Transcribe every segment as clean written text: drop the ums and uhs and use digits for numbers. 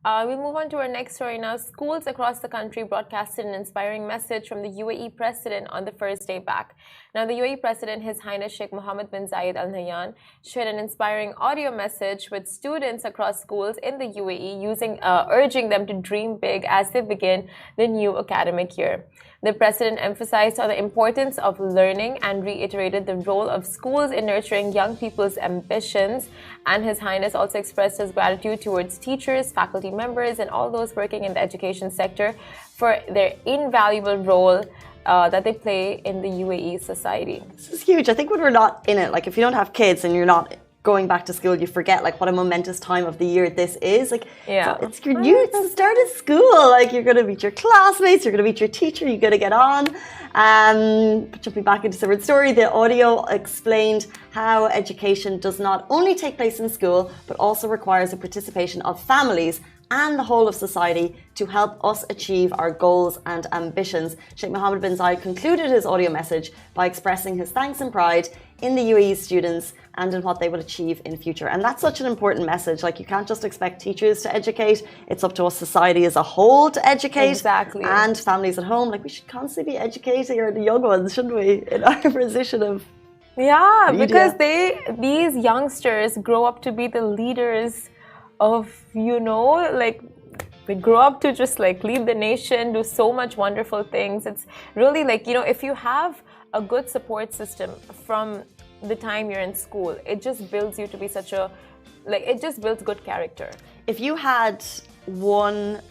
We'll move on to our next story now. Schools across the country broadcasted an inspiring message from the UAE president on the first day back. Now, the UAE president, His Highness Sheikh Mohammed bin Zayed Al Nahyan, shared an inspiring audio message with students across schools in the UAE, urging them to dream big as they begin the new academic year. The president emphasized on the importance of learning and reiterated the role of schools in nurturing young people's ambitions. And His Highness also expressed his gratitude towards teachers, faculty members, and all those working in the education sector for their invaluable role that they play in the UAE society. This is huge. I think when we're not in it, like if you don't have kids and you're not going back to school, you forget like what a momentous time of the year this is. Like, yeah, it's the start of school. Like, you're going to meet your classmates, you're going to meet your teacher, you're going to get on. Jumping back into separate story, the audio explained how education does not only take place in school, but also requires the participation of families and the whole of society to help us achieve our goals and ambitions. Sheikh Mohammed bin Zayed concluded his audio message by expressing his thanks and pride in the UAE students and in what they will achieve in future. And that's such an important message. Like, you can't just expect teachers to educate. It's up to us, society as a whole, to educate. Exactly. And families at home. Like, we should constantly be educating our young ones, shouldn't we? In our position of media. Because these youngsters grow up to be the leaders of, like, they grow up to just like lead the nation, do so much wonderful things. It's really like, if you have a good support system from the time you're in school, it just builds you to be it just builds good character. If you had one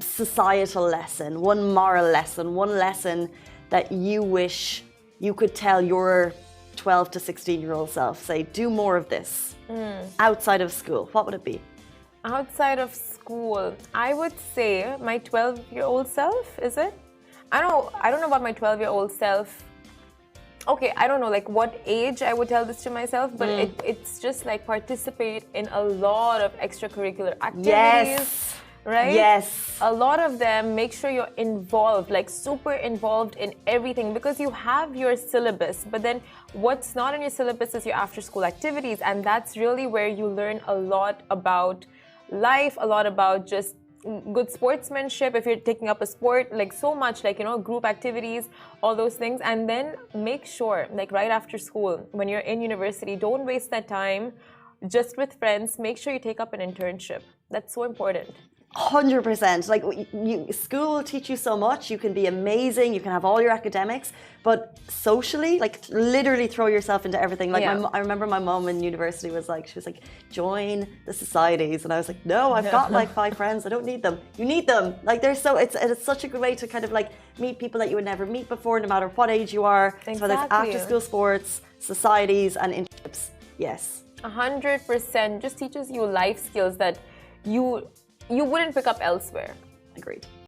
societal lesson, one moral lesson, one lesson that you wish you could tell your 12 to 16-year-old self, say, do more of this outside of school, what would it be? Outside of school, I would say my 12-year-old self, is it? I don't know about my 12-year-old self. Okay, I don't know like what age I would tell this to myself, but it's just like participate in a lot of extracurricular activities. Yes. Right? Yes. A lot of them, make sure you're involved, like super involved in everything, because you have your syllabus, but then what's not in your syllabus is your after school activities, and that's really where you learn a lot about life, a lot about just good sportsmanship if you're taking up a sport, like so much, like group activities, all those things. And then make sure, like right after school, when you're in university, don't waste that time just with friends. Make sure you take up an internship. That's so important. 100%. Like, school will teach you so much. You can be amazing. You can have all your academics, but socially, like, literally throw yourself into everything. Like, I remember my mom in university was like, join the societies, and I was like, no, I've got like 5 friends. I don't need them. You need them. Like, it's such a good way to kind of like meet people that you would never meet before, no matter what age you are. Exactly. So whether it's after school sports, societies, and internships. Yes. 100%. Just teaches you life skills that you wouldn't pick up elsewhere. Agreed.